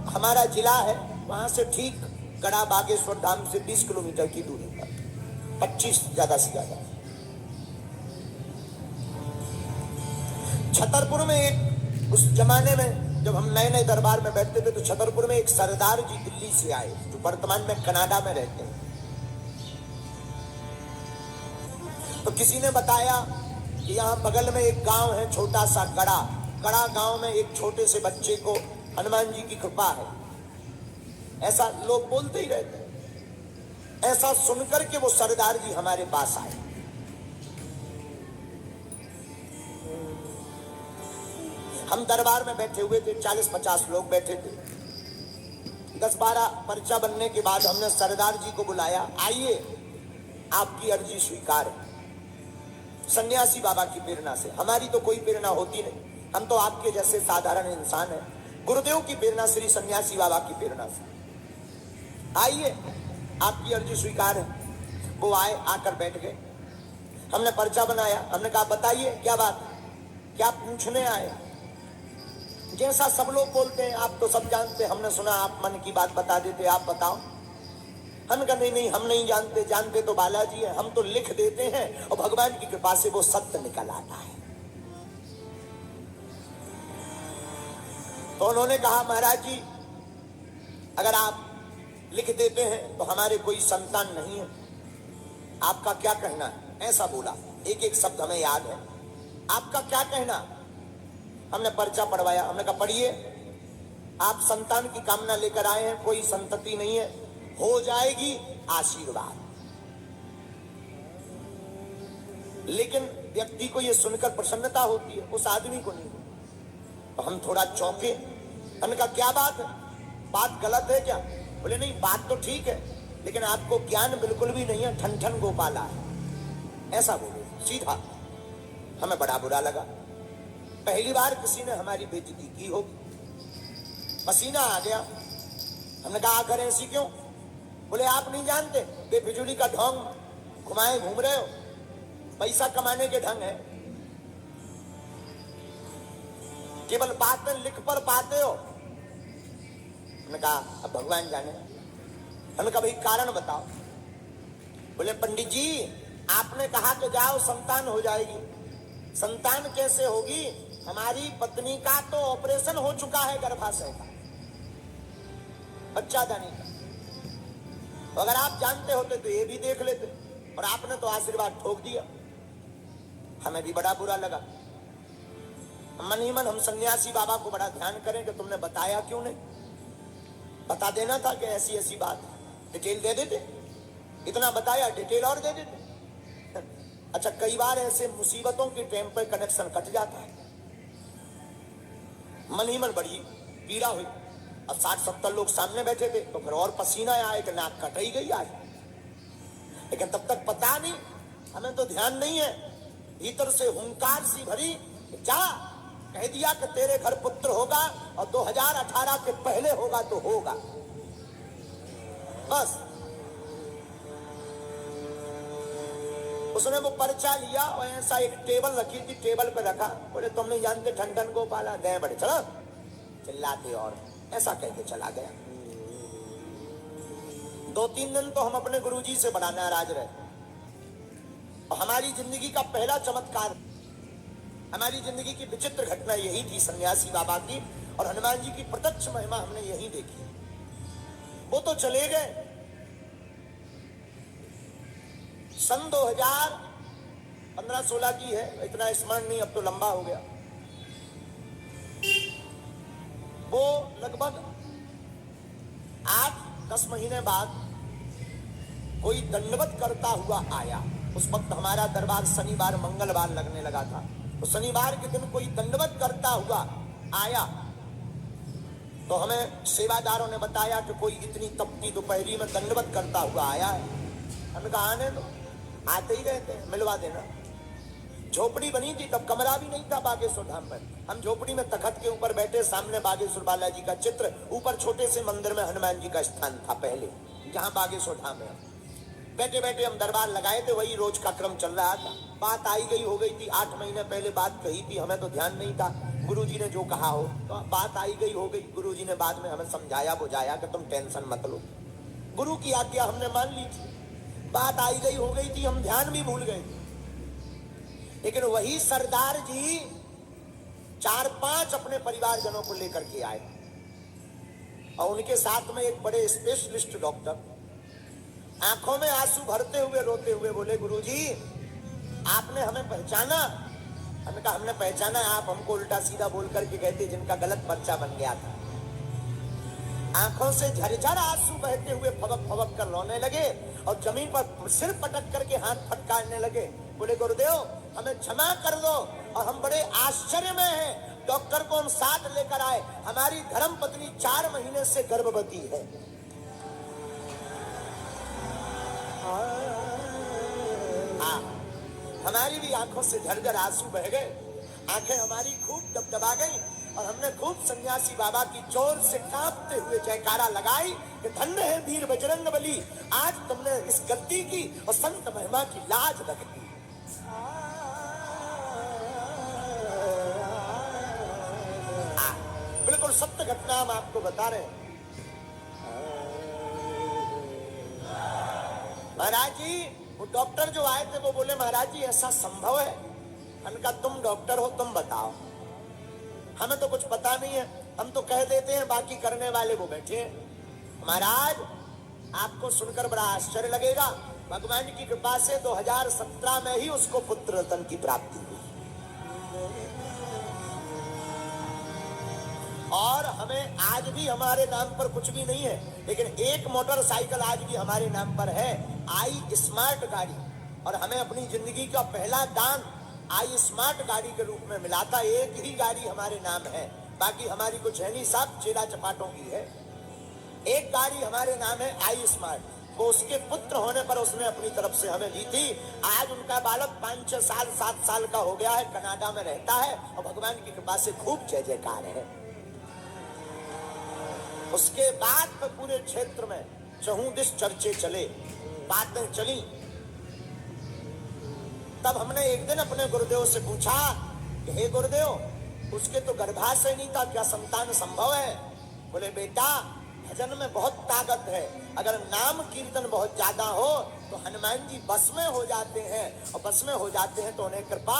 हमारा जिला है, वहां से ठीक गड़ा बागेश्वर धाम से 20 किलोमीटर की दूरी पर, 25 ज्यादा से ज्यादा। छतरपुर में एक, उस जमाने में जब हम नए नए दरबार में बैठते थे तो छतरपुर में एक सरदार जी दिल्ली से आए जो वर्तमान में कनाडा में रहते हैं। तो किसी ने बताया कि यहाँ बगल में एक गांव है छोटा सा गड़ा, गड़ा गांव में एक छोटे से बच्चे को हनुमान जी की कृपा है, ऐसा लोग बोलते ही रहते हैं। ऐसा सुनकर के वो सरदार जी हमारे पास आए। हम दरबार में बैठे हुए थे, 40-50 लोग बैठे थे। 10-12 पर्चा बनने के बाद हमने सरदार जी को बुलाया, आइए आपकी अर्जी स्वीकार है। सन्यासी बाबा की प्रेरणा से, हमारी तो कोई प्रेरणा होती नहीं, हम तो आपके जैसे साधारण इंसान हैं। गुरुदेव की प्रेरणा, श्री सन्यासी बाबा की प्रेरणा से, आइए आपकी अर्जी स्वीकार है। वो आए, आकर बैठ गए। हमने पर्चा बनाया, हमने कहा बताइए क्या बात, क्या पूछने आए। जैसा सब लोग बोलते हैं, आप तो सब जानते, हमने सुना आप मन की बात बता देते, आप बताओ। हम कहा नहीं, हम नहीं जानते, जानते तो बालाजी है, हम तो लिख देते हैं और भगवान की कृपा से वो सत्य निकल आता है। तो उन्होंने कहा महाराज जी अगर आप लिख देते हैं तो हमारे कोई संतान नहीं है, आपका क्या कहना है, ऐसा बोला। एक एक शब्द हमें याद है, आपका क्या कहना। हमने पर्चा पढ़वाया, हमने कहा पढ़िए, आप संतान की कामना लेकर आए हैं, कोई संतति नहीं है, हो जाएगी आशीर्वाद। लेकिन व्यक्ति को यह सुनकर प्रसन्नता होती है, उस आदमी को नहीं। तो हम थोड़ा चौंके, हमने कहा क्या बात है, बात गलत है क्या। बोले नहीं, बात तो ठीक है, लेकिन आपको ज्ञान बिल्कुल भी नहीं है, ठन ठन गोपाला है, ऐसा बोले सीधा। हमें बड़ा बुरा लगा, पहली बार किसी ने हमारी बेइज्जती की होगी। पसीना आ गया। हमने कहा आखिर ऐसी क्यों। बोले आप नहीं जानते, बेफिजूली का ढोंग घुमाए घूम रहे हो, पैसा कमाने के ढंग है, केवल बातें लिख पर पाते हो। हमने कहा अब भगवान जाने। हमने कहा भाई कारण बताओ। बोले पंडित जी आपने कहा कि जाओ संतान हो जाएगी। संतान कैसे होगी, हमारी पत्नी का तो ऑपरेशन हो चुका है गर्भाशय का, बच्चा दानी का। अगर आप जानते होते तो ये भी देख लेते, और आपने तो आशीर्वाद ठोक दिया। हमें भी बड़ा बुरा लगा। मन ही मन हम सन्यासी बाबा को बड़ा ध्यान करें कि तुमने बताया क्यों नहीं, बता देना था कि ऐसी ऐसी बात, डिटेल दे देते। इतना बताया, डिटेल और दे देते। अच्छा कई बार ऐसे मुसीबतों के टाइम पर कनेक्शन कट जाता है, मन ही मन बड़ी पीड़ा हुई। अब 60-70 लोग सामने बैठे थे तो फिर और पसीना आया कि नाक कट ही गई आज। लेकिन तब तक पता नहीं, हमें तो ध्यान नहीं है। भीतर से हुंकार सी भरी, जा कह दिया कि तेरे घर पुत्र होगा और 2018 के पहले होगा तो होगा, बस। उसने वो पर्चा लिया और ऐसा एक टेबल रखी थी, टेबल पे रखा। बोले तुम नहीं जानते ठन ठन गोपाला, दे बड़े चलो चिल्लाते, और ऐसा कह के चला गया। 2-3 दिन तो हम अपने गुरुजी से बड़ा नाराज रहे। और हमारी जिंदगी का पहला चमत्कार, हमारी जिंदगी की विचित्र घटना यही थी सन्यासी बाबा की, और हनुमान जी की प्रत्यक्ष महिमा हमने यही देखी। वो तो चले गए। सन 2015-16 की है, इतना स्मरण नहीं, अब तो लंबा हो गया। वो लगभग 8-10 महीने बाद कोई दंडवत करता हुआ आया। उस वक्त हमारा दरबार शनिवार मंगलवार लगने लगा था, तो शनिवार के दिन कोई दंडवत करता हुआ आया। तो हमें सेवादारों ने बताया कि कोई इतनी तपती दोपहरी में दंडवत करता हुआ आया है। हमने कहा आने दो, आते ही रहते हैं, मिलवा देना। झोपड़ी बनी थी तब, कमरा भी नहीं था बागेश्वर धाम पर। हम झोपड़ी में तखत के ऊपर बैठे, सामने बागेश्वर बालाजी का चित्र, ऊपर छोटे से मंदिर में हनुमान जी का स्थान था पहले, जहाँ बागेश्वर धाम है। बैठे बैठे हम दरबार लगाए थे, वही रोज का क्रम चल रहा था। बात आई गई हो गई थी, 8 महीने पहले बात कही थी, हमें तो ध्यान नहीं था। गुरुजी ने जो कहा हो, तो बात आई गई हो गई। गुरुजी ने बाद में हमें समझाया बुझाया कि तुम टेंशन मत लो। गुरु की आज्ञा हमने मान ली थी, बात आई गई हो गई थी, हम ध्यान भी भूल गए। लेकिन वही सरदार जी 4-5 अपने परिवारजनों को लेकर के आए और उनके साथ में एक बड़े स्पेशलिस्ट डॉक्टर, आंखों में आंसू भरते हुए रोते हुए बोले, गुरुजी आपने हमें पहचाना? हमने कहा हमने पहचाना, आप हमको उल्टा सीधा बोल करके कहते जिनका गलत पर्चा बन गया था। आंखों से झरझर आंसू बहते हुए फबक फबक कर रोने लगे और जमीन पर सिर पटक करके हाथ फटकारने लगे। बोले गुरुदेव हमें क्षमा कर दो, और हम बड़े आश्चर्य में हैं। डॉक्टर को हम साथ लेकर आए, हमारी धर्म पत्नी 4 महीने से गर्भवती है। हमारी भी आंखों से झरझर आंसू बह गए, आंखें हमारी खूब दबदबा गई और हमने खूब सन्यासी बाबा की जोर से कांपते हुए जयकारा लगाई कि धन्य है वीर बजरंगबली, आज तुमने इस गलती की और संत महिमा की लाज रख दी। बिल्कुल सत्य घटना हम आपको बता रहे हैं। महाराज जी वो डॉक्टर जो आए थे वो बोले, महाराज जी ऐसा संभव है? मैंने कहा तुम डॉक्टर हो, तुम बताओ, हमें तो कुछ पता नहीं है, हम तो कह देते हैं, बाकी करने वाले वो बैठे हैं। महाराज आपको सुनकर बड़ा आश्चर्य लगेगा, भगवान की कृपा से 2017 में ही उसको पुत्र रत्न की प्राप्ति हुई और हमें आज भी हमारे नाम पर कुछ भी नहीं है, लेकिन एक मोटरसाइकिल आज भी हमारे नाम पर है, आई स्मार्ट गाड़ी, और हमें अपनी जिंदगी का पहला दान आई स्मार्ट गाड़ी के रूप में मिला था। एक ही गाड़ी हमारे नाम है, बाकी हमारी कुछ है नहीं, सब चेला चपाटों की है। एक गाड़ी हमारे नाम है आई स्मार्ट, वो उसके पुत्र होने पर उसने अपनी तरफ से हमें दी थी। आज उनका बालक 5-6 साल 7 साल का हो गया है, कनाडा में रहता है और भगवान की कृपा से खूब जय जयकार है। उसके बाद में पूरे क्षेत्र में चहुदिश चर्चे चले, बातें चली। तब हमने एक दिन अपने गुरुदेव से पूछा कि हे गुरुदेव उसके तो गर्भाशय नहीं था, क्या संतान संभव है? बोले बेटा भजन में बहुत ताकत है, अगर नाम कीर्तन बहुत ज्यादा हो तो हनुमान जी बस में हो जाते हैं, और बस में हो जाते हैं तो उन्हें कृपा